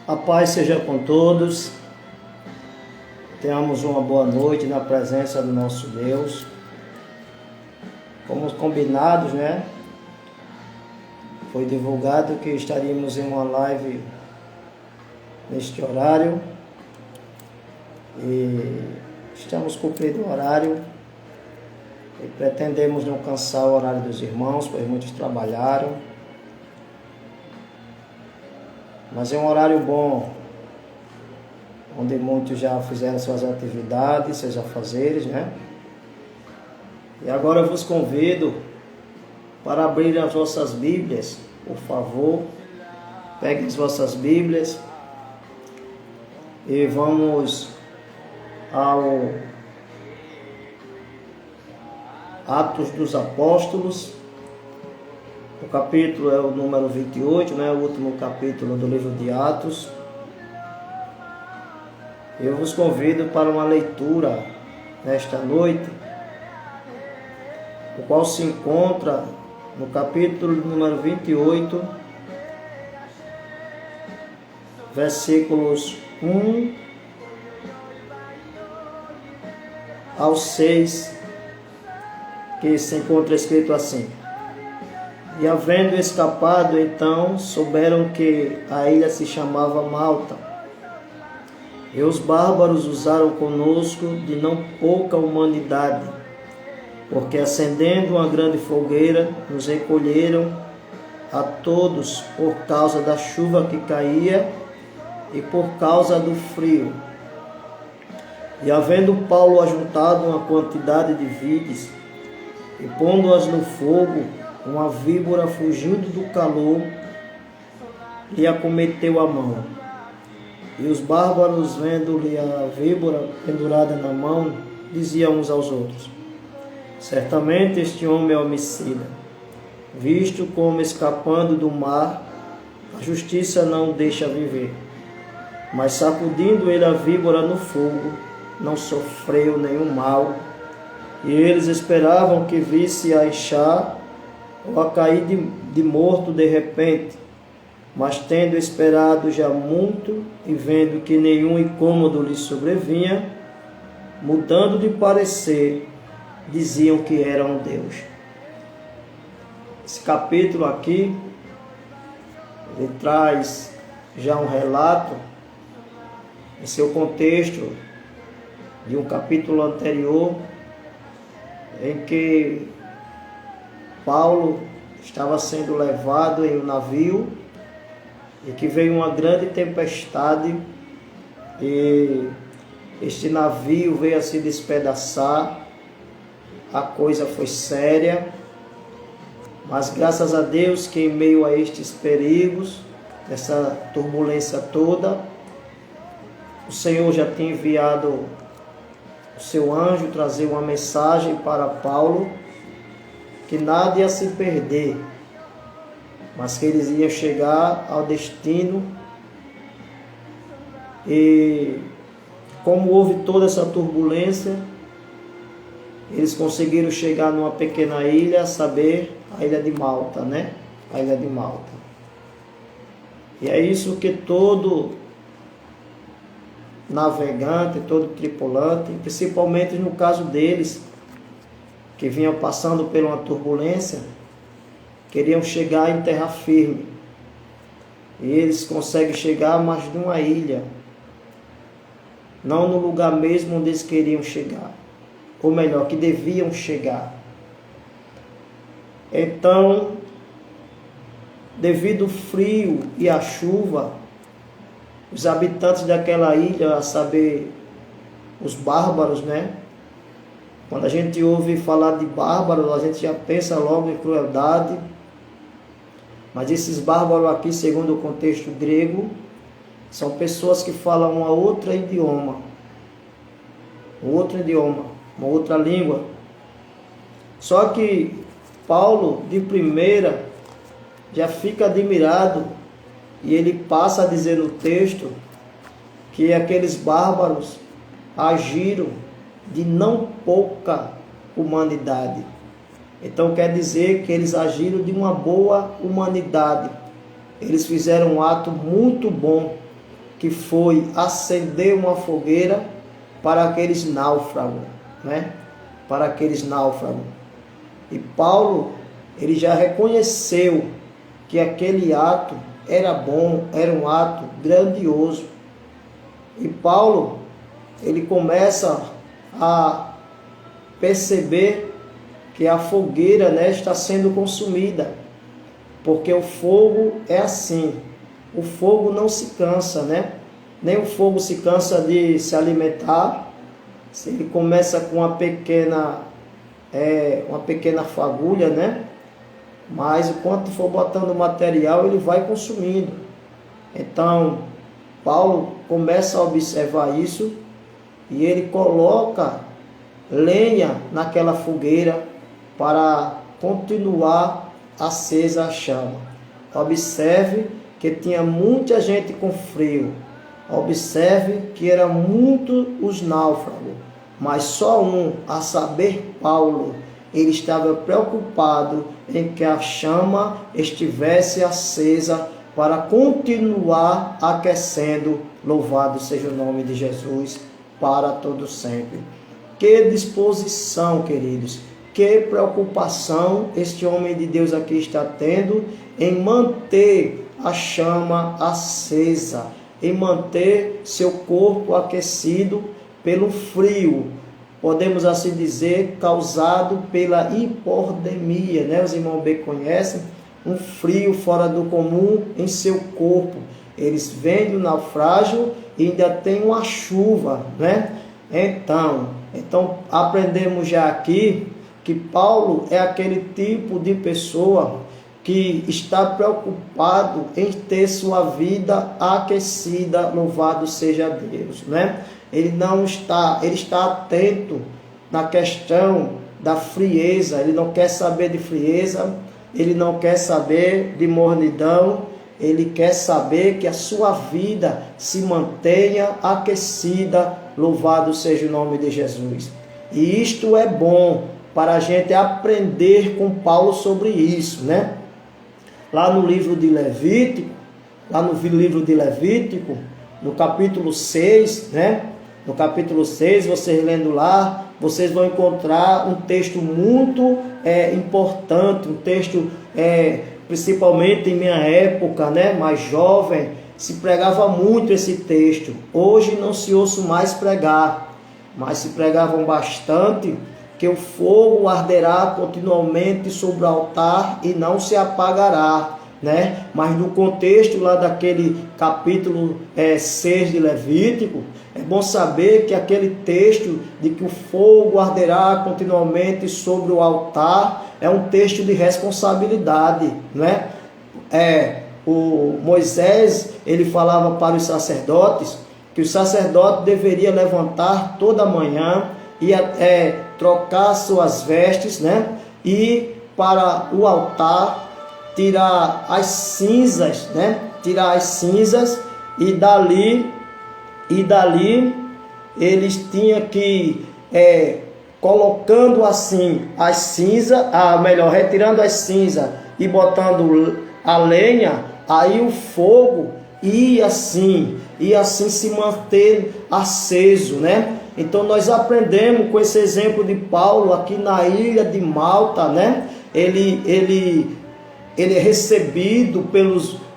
A paz seja com todos. Tenhamos uma boa noite na presença do nosso Deus. Como combinados, né? Foi divulgado que estaríamos em uma live neste horário. E estamos cumprindo o horário. E pretendemos não cansar o horário dos irmãos, pois muitos trabalharam. Mas é um horário bom, onde muitos já fizeram suas atividades, seus afazeres, né? E agora eu vos convido para abrir as vossas Bíblias, por favor. Peguem as vossas Bíblias e vamos ao Atos dos Apóstolos. O capítulo é o número 28, né? O último capítulo do livro de Atos. Eu vos convido para uma leitura nesta noite, o qual se encontra no capítulo número 28, versículos 1 ao 6, que se encontra escrito assim: E havendo escapado, então, souberam que a ilha se chamava Malta. E os bárbaros usaram conosco de não pouca humanidade, porque acendendo uma grande fogueira, nos recolheram a todos por causa da chuva que caía e por causa do frio. E havendo Paulo ajuntado uma quantidade de vides, e pondo-as no fogo, uma víbora, fugindo do calor, lhe acometeu a mão. E os bárbaros, vendo-lhe a víbora pendurada na mão, diziam uns aos outros: Certamente este homem é homicida, visto como, escapando do mar, a justiça não o deixa viver. Mas sacudindo ele a víbora no fogo, não sofreu nenhum mal. E eles esperavam que visse a inchar ou a cair de morto de repente, mas tendo esperado já muito e vendo que nenhum incômodo lhe sobrevinha, mudando de parecer, diziam que era um Deus. Esse capítulo aqui, ele traz já um relato em seu contexto de um capítulo anterior, em que Paulo estava sendo levado em um navio e que veio uma grande tempestade e este navio veio a se despedaçar. A coisa foi séria, mas graças a Deus que em meio a estes perigos, essa turbulência toda, o Senhor já tinha enviado o seu anjo trazer uma mensagem para Paulo, que nada ia se perder, mas que eles iam chegar ao destino. E como houve toda essa turbulência, eles conseguiram chegar numa pequena ilha, a saber, a ilha de Malta, né? A ilha de Malta. E é isso que todo navegante, todo tripulante, principalmente no caso deles, que vinham passando por uma turbulência, queriam chegar em terra firme. E eles conseguem chegar a mais de uma ilha, não no lugar mesmo onde eles queriam chegar, ou melhor, que deviam chegar. Então, devido ao frio e à chuva, os habitantes daquela ilha, a saber, os bárbaros, né? Quando a gente ouve falar de bárbaros, a gente já pensa logo em crueldade. Mas esses bárbaros aqui, segundo o contexto grego, são pessoas que falam uma outra idioma, uma outra língua. Só que Paulo, de primeira, já fica admirado e ele passa a dizer no texto que aqueles bárbaros agiram de não pouca humanidade. Então quer dizer que eles agiram de uma boa humanidade. Eles fizeram um ato muito bom que foi acender uma fogueira para aqueles náufragos, né? Para aqueles náufragos. E Paulo, ele já reconheceu que aquele ato era bom, era um ato grandioso. E Paulo, ele começa a perceber que a fogueira, né, está sendo consumida, porque o fogo é assim, o fogo não se cansa, né? Nem o fogo se cansa de se alimentar. Se ele começa com uma pequena fagulha, né? Mas enquanto for botando material, ele vai consumindo. Então, Paulo começa a observar isso e ele coloca lenha naquela fogueira para continuar acesa a chama. Observe que tinha muita gente com frio. Observe que eram muitos os náufragos, mas só um, a saber, Paulo, ele estava preocupado em que a chama estivesse acesa para continuar aquecendo. Louvado seja o nome de Jesus para todo sempre. Que disposição, queridos, que preocupação este homem de Deus aqui está tendo em manter a chama acesa, em manter seu corpo aquecido pelo frio, podemos assim dizer, causado pela hipodemia, né? Os irmãos bem conhecem, um frio fora do comum em seu corpo. Eles vêm do naufrágio e ainda tem uma chuva, né? Então aprendemos já aqui que Paulo é aquele tipo de pessoa que está preocupado em ter sua vida aquecida, louvado seja Deus, né? Ele está atento na questão da frieza, ele não quer saber de frieza, ele não quer saber de mornidão, ele quer saber que a sua vida se mantenha aquecida, louvado seja o nome de Jesus. E isto é bom para a gente aprender com Paulo sobre isso, né? Lá no livro de Levítico, no capítulo 6, né? No capítulo 6, vocês lendo lá, vocês vão encontrar um texto muito importante, um texto, principalmente em minha época, né? Mais jovem, se pregava muito esse texto. Hoje não se ouça mais pregar, mas se pregavam bastante, que o fogo arderá continuamente sobre o altar e não se apagará, né? Mas no contexto lá daquele capítulo 6 de Levítico, é bom saber que aquele texto de que o fogo arderá continuamente sobre o altar é um texto de responsabilidade, né? O Moisés, ele falava para os sacerdotes que o sacerdote deveria levantar toda manhã e trocar suas vestes, né? E para o altar tirar as cinzas, né? Tirar as cinzas e dali eles tinham que colocando assim as cinzas, retirando as cinzas e botando a lenha, aí o fogo ia assim se manter aceso, né? Então nós aprendemos com esse exemplo de Paulo aqui na ilha de Malta, né? Ele é recebido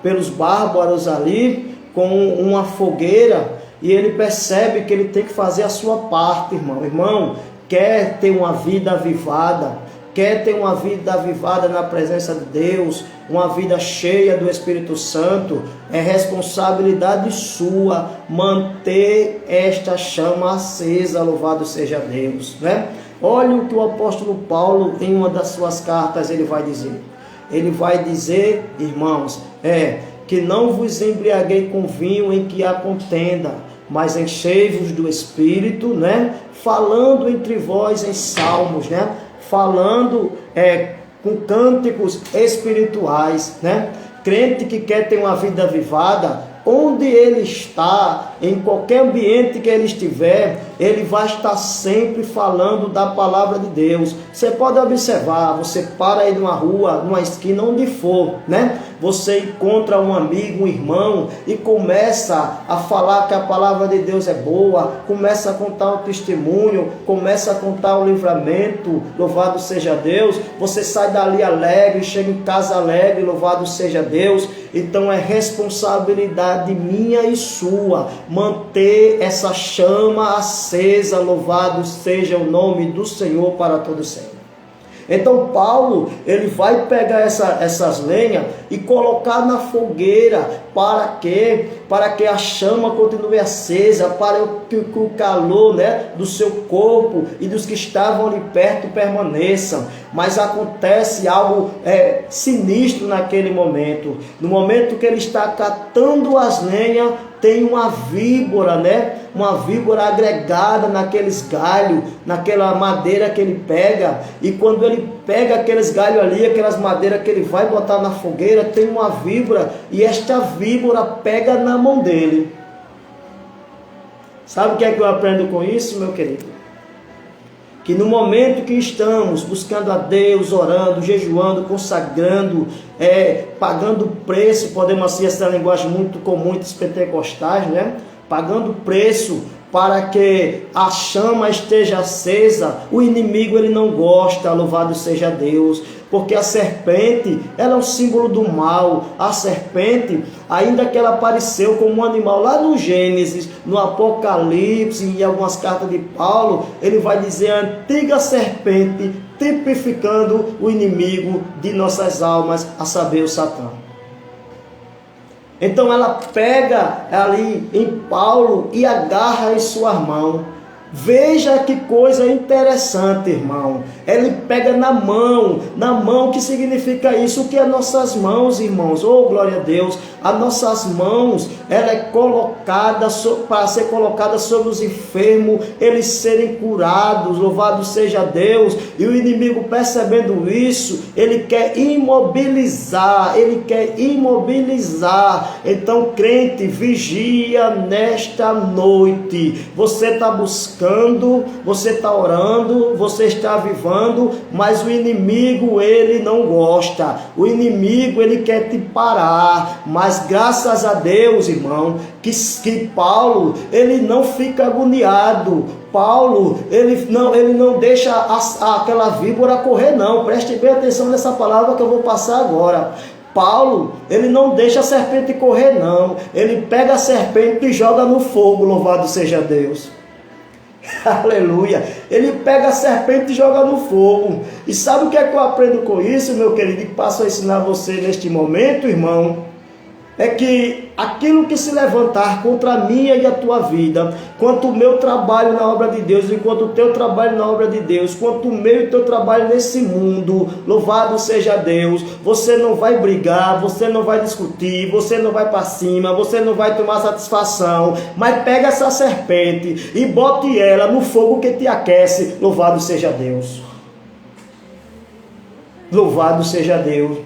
pelos bárbaros ali com uma fogueira e ele percebe que ele tem que fazer a sua parte, irmão. Irmão, quer ter uma vida avivada, quer ter uma vida avivada na presença de Deus, uma vida cheia do Espírito Santo, é responsabilidade sua manter esta chama acesa, louvado seja Deus, né? Olha o que o apóstolo Paulo, em uma das suas cartas, ele vai dizer. Ele vai dizer, irmãos, que não vos embriaguei com vinho em que há contenda, mas enchei-vos do Espírito, né? Falando entre vós em salmos, né? Falando com cânticos espirituais, né? Crente que quer ter uma vida avivada, onde ele está, em qualquer ambiente que ele estiver, ele vai estar sempre falando da palavra de Deus, Você pode observar, você para aí numa rua, numa esquina, onde for, né? Você encontra um amigo, um irmão e começa a falar que a palavra de Deus é boa, começa a contar um testemunho, começa a contar um livramento, louvado seja Deus. Você sai dali alegre, chega em casa alegre, louvado seja Deus. Então é responsabilidade minha e sua manter essa chama acesa, louvado seja o nome do Senhor para todo sempre. Então Paulo, ele vai pegar essas lenhas e colocar na fogueira. Para quê? Para que a chama continue acesa, para que o calor, né, do seu corpo e dos que estavam ali perto permaneçam. Mas acontece algo sinistro naquele momento. No momento que ele está catando as lenhas, tem uma víbora, né? Uma víbora agregada naqueles galhos, naquela madeira que ele pega. E quando ele pega aqueles galhos ali, aquelas madeiras que ele vai botar na fogueira, tem uma víbora, e esta víbora pega na mão dele. Sabe o que é que eu aprendo com isso, meu querido? Que no momento que estamos buscando a Deus, orando, jejuando, consagrando, pagando preço, podemos assim, essa linguagem muito comum dos pentecostais, né? Pagando preço para que a chama esteja acesa, o inimigo ele não gosta, louvado seja Deus, porque a serpente, ela é um símbolo do mal. A serpente, ainda que ela apareceu como um animal lá no Gênesis, no Apocalipse, em algumas cartas de Paulo, ele vai dizer a antiga serpente, tipificando o inimigo de nossas almas, a saber, o Satã. Então ela pega ali em Paulo e agarra em sua mão. Veja que coisa interessante, irmão. Ele pega na mão, que significa isso? O que é nossas mãos, irmãos? Oh, glória a Deus. As nossas mãos, ela é colocada para ser colocada sobre os enfermos, eles serem curados, louvado seja Deus. E o inimigo, percebendo isso, ele quer imobilizar. Então, crente, vigia nesta noite. Você está buscando, você está orando, você está avivando, mas o inimigo, ele não gosta. O inimigo, ele quer te parar. Mas graças a Deus, irmão, que Paulo, ele não fica agoniado. Paulo, ele não deixa aquela víbora correr, não. Preste bem atenção nessa palavra que eu vou passar agora. Paulo, ele não deixa a serpente correr, não. Ele pega a serpente e joga no fogo, louvado seja Deus. Aleluia. Ele pega a serpente e joga no fogo. E sabe o que é que eu aprendo com isso, meu querido? E passo a ensinar você neste momento, irmão. É que aquilo que se levantar contra a minha e a tua vida, quanto o meu trabalho na obra de Deus, enquanto o teu trabalho na obra de Deus, quanto o meu e o teu trabalho nesse mundo, louvado seja Deus, você não vai brigar, você não vai discutir, você não vai para cima, você não vai tomar satisfação, mas pega essa serpente e bote ela no fogo que te aquece, louvado seja Deus. Louvado seja Deus.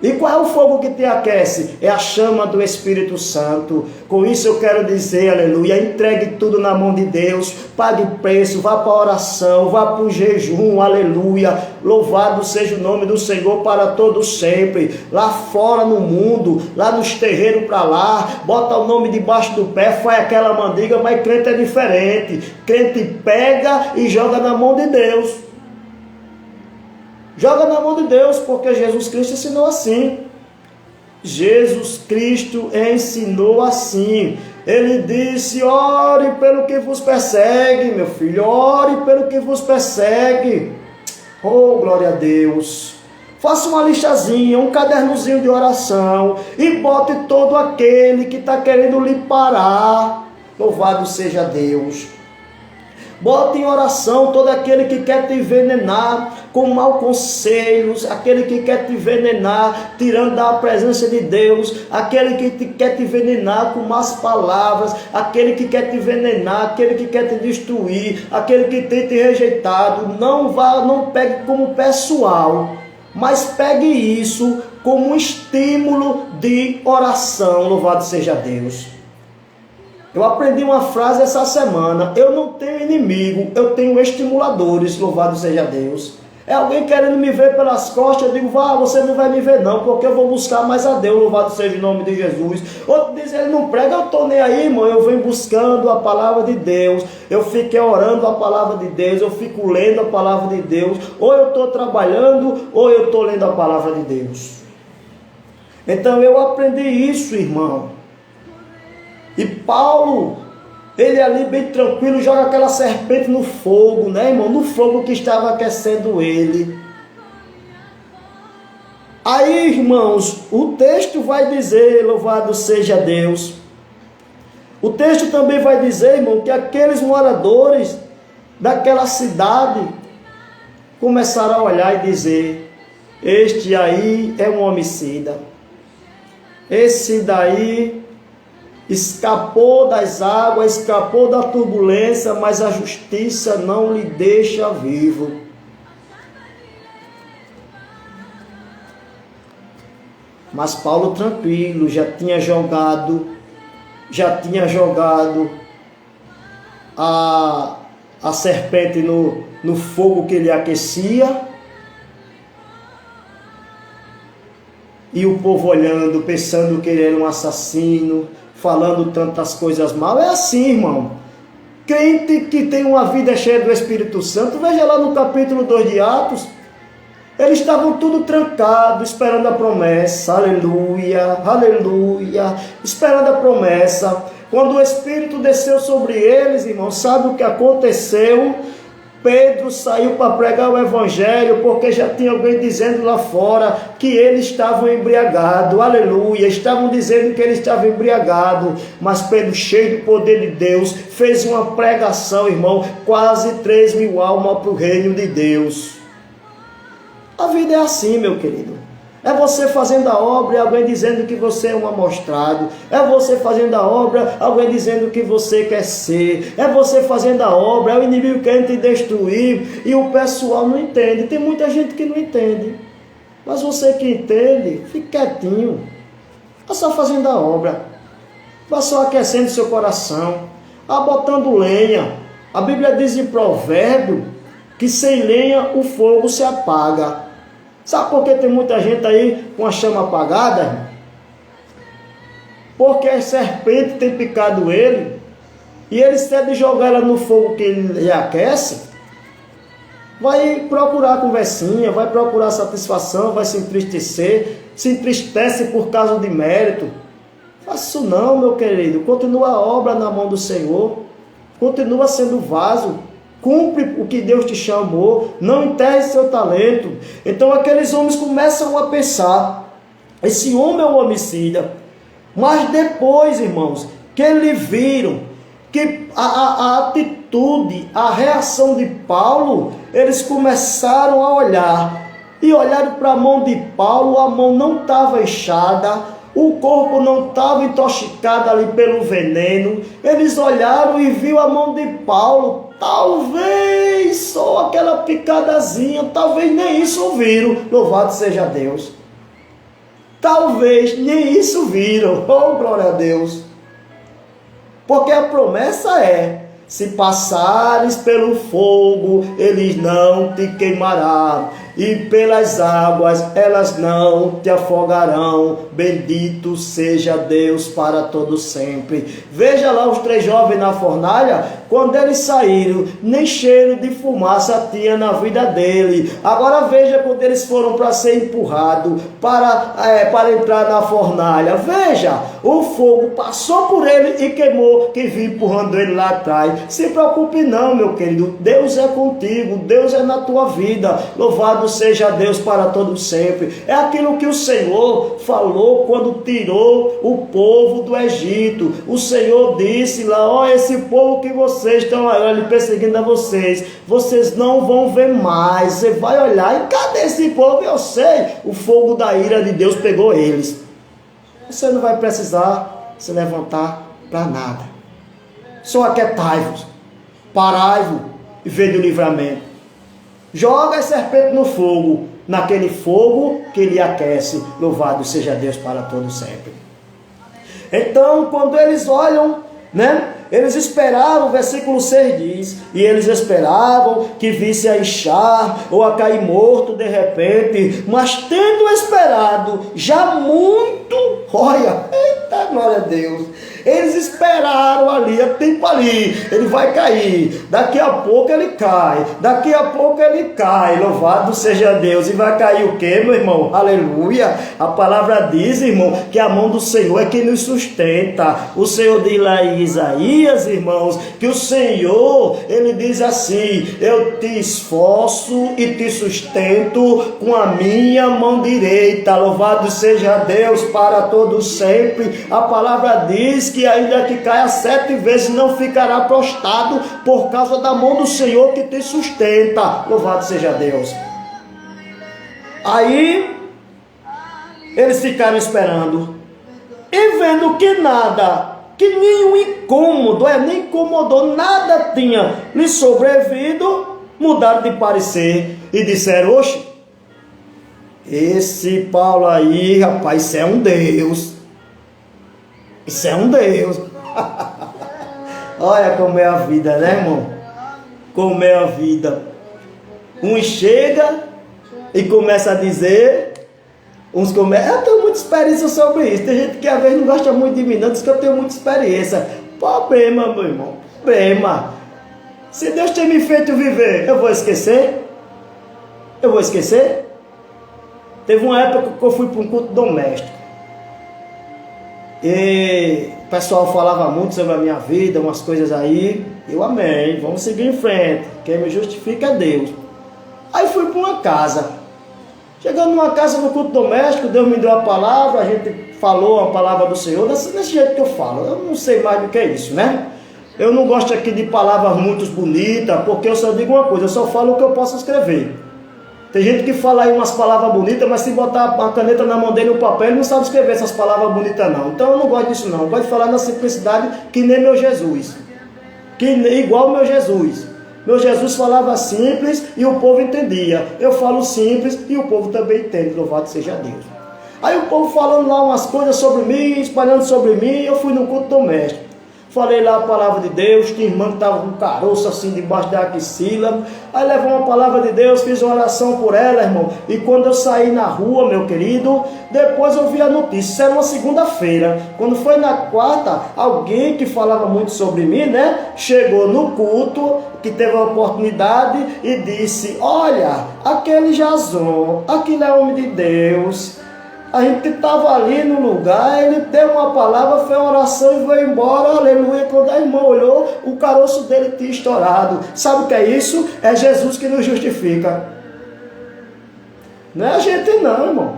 E qual é o fogo que te aquece? É a chama do Espírito Santo. Com isso eu quero dizer, aleluia, entregue tudo na mão de Deus, pague preço, vá para a oração, vá para o jejum, aleluia. Louvado seja o nome do Senhor para todos sempre. Lá fora no mundo, lá nos terreiros para lá, bota o nome debaixo do pé, faz aquela mandiga, mas crente é diferente. Crente pega e joga na mão de Deus. Joga na mão de Deus, porque Jesus Cristo ensinou assim. Jesus Cristo ensinou assim. Ele disse: ore pelo que vos persegue, meu filho, ore pelo que vos persegue. Oh, glória a Deus. Faça uma listazinha, um cadernozinho de oração e bote todo aquele que está querendo lhe parar. Louvado seja Deus. Bote em oração todo aquele que quer te envenenar com maus conselhos, aquele que quer te envenenar tirando da presença de Deus, aquele que quer te envenenar com más palavras, aquele que quer te envenenar, aquele que quer te destruir, aquele que tem te rejeitado. Não pegue como pessoal, mas pegue isso como um estímulo de oração. Louvado seja Deus. Eu aprendi uma frase essa semana: eu não tenho inimigo, eu tenho estimuladores, louvado seja Deus. É alguém querendo me ver pelas costas. Eu digo, vá, você não vai me ver não, porque eu vou buscar mais a Deus, louvado seja o nome de Jesus. Outro diz, ele não prega, eu estou nem aí, irmão, eu venho buscando a palavra de Deus, eu fiquei orando a palavra de Deus, eu fico lendo a palavra de Deus, ou eu estou trabalhando, ou eu estou lendo a palavra de Deus. Então eu aprendi isso, irmão. E Paulo, ele ali bem tranquilo, joga aquela serpente no fogo, né, irmão? No fogo que estava aquecendo ele. Aí, irmãos, o texto vai dizer, louvado seja Deus. O texto também vai dizer, irmão, que aqueles moradores daquela cidade começaram a olhar e dizer, este aí é um homicida. Esse daí escapou das águas, escapou da turbulência, mas a justiça não lhe deixa vivo. Mas Paulo tranquilo, já tinha jogado a serpente no fogo que ele aquecia. E o povo olhando, pensando que ele era um assassino, falando tantas coisas mal. É assim, irmão. Crente que tem uma vida cheia do Espírito Santo, veja lá no capítulo 2 de Atos, eles estavam tudo trancados, esperando a promessa. Aleluia, aleluia, esperando a promessa. Quando o Espírito desceu sobre eles, irmão, sabe o que aconteceu? Pedro saiu para pregar o Evangelho, porque já tinha alguém dizendo lá fora que eles estavam embriagados, aleluia, estavam dizendo que ele estava embriagado, mas Pedro, cheio do poder de Deus, fez uma pregação, irmão, quase 3.000 almas para o reino de Deus. A vida é assim, meu querido. É você fazendo a obra e alguém dizendo que você é um amostrado. É você fazendo a obra, alguém dizendo que você quer ser. É você fazendo a obra, é o inimigo querendo te destruir. E o pessoal não entende. Tem muita gente que não entende. Mas você que entende, fique quietinho. Vá só fazendo a obra. Vá só aquecendo seu coração. Vá botando lenha. A Bíblia diz em Provérbio que sem lenha o fogo se apaga. Sabe por que tem muita gente aí com a chama apagada? Porque a serpente tem picado ele, e ele, se de jogar ela no fogo que ele aquece, vai procurar conversinha, vai procurar satisfação, vai se entristecer, se entristece por causa de mérito. Faça isso não, meu querido. Continua a obra na mão do Senhor, continua sendo vaso. Cumpre o que Deus te chamou, não enterre seu talento. Então aqueles homens começam a pensar, esse homem é um homicida. Mas depois, irmãos, que eles viram que a atitude, a reação de Paulo, eles começaram a olhar. E olharam para a mão de Paulo, a mão não estava inchada, o corpo não estava intoxicado ali pelo veneno. Eles olharam e viram a mão de Paulo. Talvez só aquela picadazinha, talvez nem isso viram. Louvado seja Deus. Talvez nem isso viram. Oh, glória a Deus. Porque a promessa é: se passares pelo fogo, eles não te queimarão, e pelas águas elas não te afogarão. Bendito seja Deus para todo sempre. Veja lá os 3 jovens na fornalha. Quando eles saíram, nem cheiro de fumaça tinha na vida dele. Agora veja quando eles foram para ser empurrados para entrar na fornalha. Veja, o fogo passou por ele e queimou, que vinha empurrando ele lá atrás. Se preocupe não, meu querido. Deus é contigo, Deus é na tua vida. Louvado seja Deus para todo sempre. É aquilo que o Senhor falou quando tirou o povo do Egito. O Senhor disse lá: ó, esse povo que vocês estão ali perseguindo a vocês, vocês não vão ver mais. Você vai olhar e cadê esse povo? Eu sei, o fogo da ira de Deus pegou eles. Você não vai precisar se levantar para nada. Só aquietai-vos, parai-vos e vede o livramento. Joga a serpente no fogo, naquele fogo que lhe aquece. Louvado seja Deus para todo sempre. Então, quando eles olham, né, Eles esperavam, o versículo 6 diz, e eles esperavam que visse a inchar ou a cair morto de repente, mas tendo esperado já muito, olha, eita glória a Deus, eles esperaram ali, é tempo ali, ele vai cair, daqui a pouco ele cai, daqui a pouco ele cai, louvado seja Deus. E vai cair o que, meu irmão? Aleluia. A palavra diz, irmão, que a mão do Senhor é quem nos sustenta. O Senhor diz lá em Isaías, irmãos, que o Senhor, ele diz assim: eu te esforço e te sustento com a minha mão direita. Louvado seja Deus para todos sempre. A palavra diz que ainda que caia 7 vezes não ficará prostrado, por causa da mão do Senhor que te sustenta. Louvado seja Deus. Aí eles ficaram esperando, e vendo que nada, que nenhum incômodo, nem incomodou, nada tinha lhe sobrevido, mudaram de parecer e disseram: oxe, esse Paulo aí, rapaz, isso é um Deus. Isso é um Deus. Olha como é a vida, né, irmão? Como é a vida. Um chega e começa a dizer, uns começam: eu tenho muita experiência sobre isso. Tem gente que às vezes não gosta muito de mim, não, diz que eu tenho muita experiência. Problema, meu irmão, problema. Se Deus tem me feito viver, eu vou esquecer? Eu vou esquecer? Teve uma época que eu fui para um culto doméstico. E o pessoal falava muito sobre a minha vida, umas coisas aí. Eu amei, vamos seguir em frente. Quem me justifica é Deus. Aí fui para uma casa. Chegando numa casa no culto doméstico, Deus me deu a palavra, a gente falou a palavra do Senhor, desse jeito que eu falo. Eu não sei mais do que é isso, né? Eu não gosto aqui de palavras muito bonitas, porque eu só digo uma coisa, eu só falo o que eu posso escrever. Tem gente que fala aí umas palavras bonitas, mas se botar a caneta na mão dele e o papel, ele não sabe escrever essas palavras bonitas não. Então eu não gosto disso não. Eu gosto de falar na simplicidade, que nem meu Jesus. Igual meu Jesus. Meu Jesus falava simples e o povo entendia. Eu falo simples e o povo também entende. Louvado seja Deus. Aí o povo falando lá umas coisas sobre mim, espalhando sobre mim, eu fui no culto doméstico. Falei lá a palavra de Deus, que irmã estava com um caroço assim debaixo da axila. Aí levou uma palavra de Deus, fiz uma oração por ela, irmão. E quando eu saí na rua, meu querido, depois eu vi a notícia. Isso era uma segunda-feira. Quando foi na quarta, alguém que falava muito sobre mim, né? Chegou no culto, que teve a oportunidade e disse: olha, aquele Jason, aquele é homem de Deus. A gente estava ali no lugar, ele deu uma palavra, fez uma oração e foi embora, aleluia. Quando a irmã olhou, o caroço dele tinha estourado. Sabe o que é isso? É Jesus que nos justifica. Não é a gente não, irmão.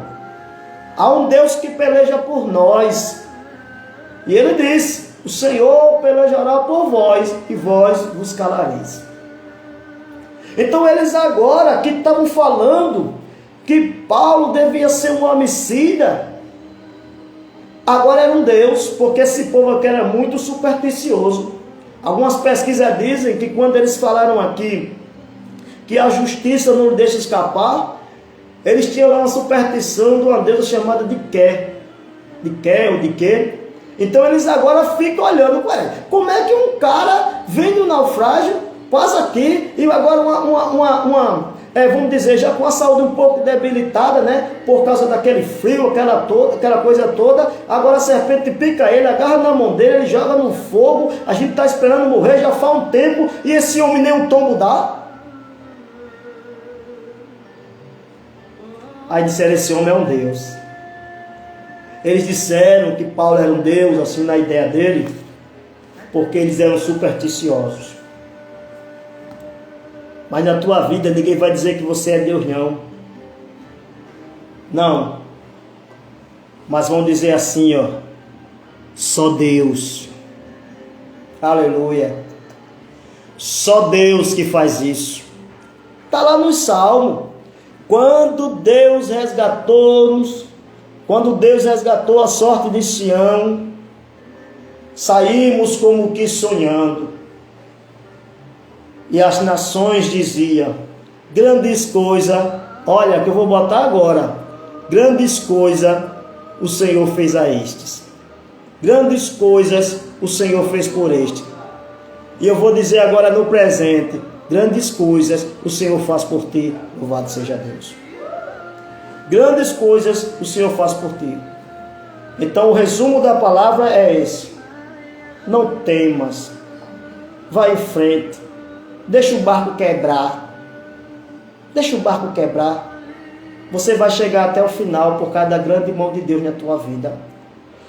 Há um Deus que peleja por nós. E ele disse: o Senhor pelejará por vós, e vós vos calareis. Então eles agora que estavam falando que Paulo devia ser um homicida, agora era um Deus, porque esse povo aqui era muito supersticioso. Algumas pesquisas dizem que quando eles falaram aqui que a justiça não deixa escapar, eles tinham lá uma superstição de uma deusa chamada de Qué. De Qué ou de Quê. Então eles agora ficam olhando, como é que um cara vem do naufrágio, passa aqui e agora vamos dizer, já com a saúde um pouco debilitada, né? Por causa daquele frio, aquela coisa toda. Agora a serpente pica ele, agarra na mão dele, ele joga no fogo. A gente está esperando morrer já faz um tempo e esse homem nem um tombo dá. Aí disseram: esse homem é um Deus. Eles disseram que Paulo era um Deus, assim, na ideia dele, porque eles eram supersticiosos. Mas na tua vida ninguém vai dizer que você é Deus, não. Não. Mas vão dizer assim, ó: só Deus. Aleluia. Só Deus que faz isso. Está lá no Salmo. Quando Deus resgatou-nos, quando Deus resgatou a sorte de Sião, saímos como que sonhando. E as nações diziam: grandes coisas, olha que eu vou botar agora, grandes coisas o Senhor fez a estes. Grandes coisas o Senhor fez por este. E eu vou dizer agora no presente, grandes coisas o Senhor faz por ti, louvado seja Deus. Grandes coisas o Senhor faz por ti. Então o resumo da palavra é esse: não temas, vai em frente, deixa o barco quebrar, deixa o barco quebrar, você vai chegar até o final por causa da grande mão de Deus na tua vida.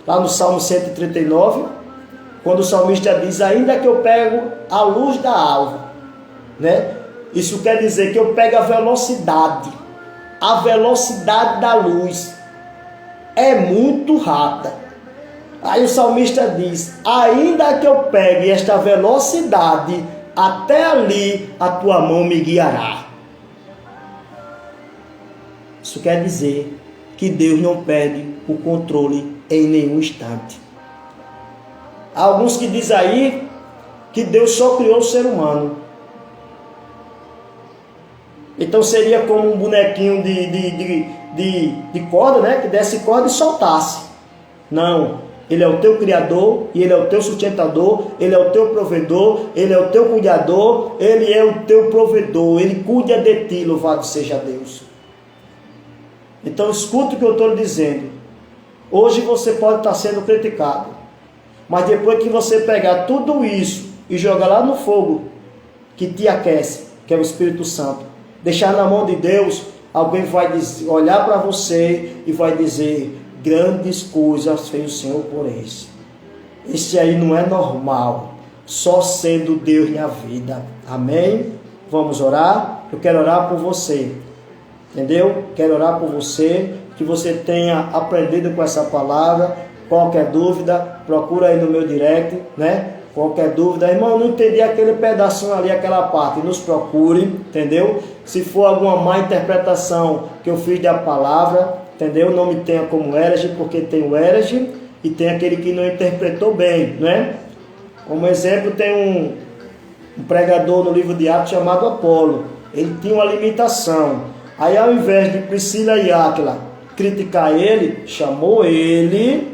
Lá no Salmo 139, quando o salmista diz, ainda que eu pego a luz da alva, né? Isso quer dizer que eu pego a velocidade da luz é muito rápida. Aí o salmista diz, ainda que eu pegue esta velocidade, até ali a tua mão me guiará. Isso quer dizer que Deus não perde o controle em nenhum instante. Há alguns que dizem aí que Deus só criou o ser humano. Então seria como um bonequinho de corda, né? Que desse corda e soltasse. Não, Ele é o teu criador, e Ele é o teu sustentador, Ele é o teu provedor, Ele é o teu cuidador, Ele é o teu provedor, Ele cuida de ti, louvado seja Deus. Então escuta o que eu estou lhe dizendo. Hoje você pode estar sendo criticado, mas depois que você pegar tudo isso e jogar lá no fogo que te aquece, que é o Espírito Santo, deixar na mão de Deus, alguém vai olhar para você e vai dizer, grandes coisas fez o Senhor por esse. Esse aí não é normal, só sendo Deus na vida. Amém? Vamos orar? Eu quero orar por você. Entendeu? Quero orar por você, que você tenha aprendido com essa palavra. Qualquer dúvida, procura aí no meu direct, né? Qualquer dúvida, irmão, não entendi aquele pedacinho ali, aquela parte, nos procure, entendeu? Se for alguma má interpretação que eu fiz da palavra, entendeu? Não me tenha como herege, porque tem o herege e tem aquele que não interpretou bem, né? Como exemplo, tem um pregador no livro de Atos chamado Apolo. Ele tinha uma limitação. Aí, ao invés de Priscila e Áquila criticar ele, chamou ele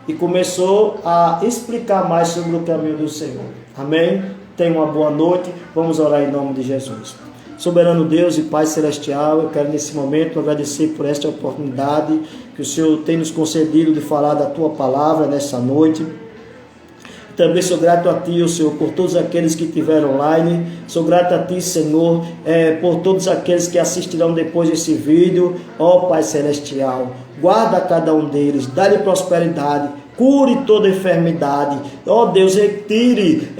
e começou a explicar mais sobre o caminho do Senhor. Amém? Tenha uma boa noite. Vamos orar em nome de Jesus. Soberano Deus e Pai Celestial, eu quero nesse momento agradecer por esta oportunidade que o Senhor tem nos concedido de falar da Tua palavra nessa noite. Também sou grato a Ti, Senhor, por todos aqueles que estiveram online. Sou grato a Ti, Senhor, por todos aqueles que assistirão depois desse vídeo. Ó Pai Celestial, guarda cada um deles, dá-lhe prosperidade, cure toda enfermidade. Ó Deus, retire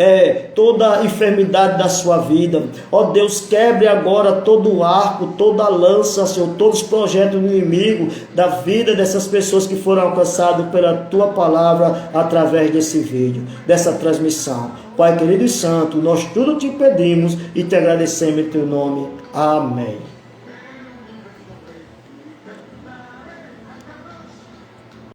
toda enfermidade da sua vida. Ó Deus, quebre agora todo o arco, toda a lança, Senhor, todos os projetos do inimigo da vida dessas pessoas que foram alcançadas pela Tua palavra através desse vídeo, dessa transmissão. Pai querido e santo, nós tudo te pedimos e te agradecemos em Teu nome. Amém.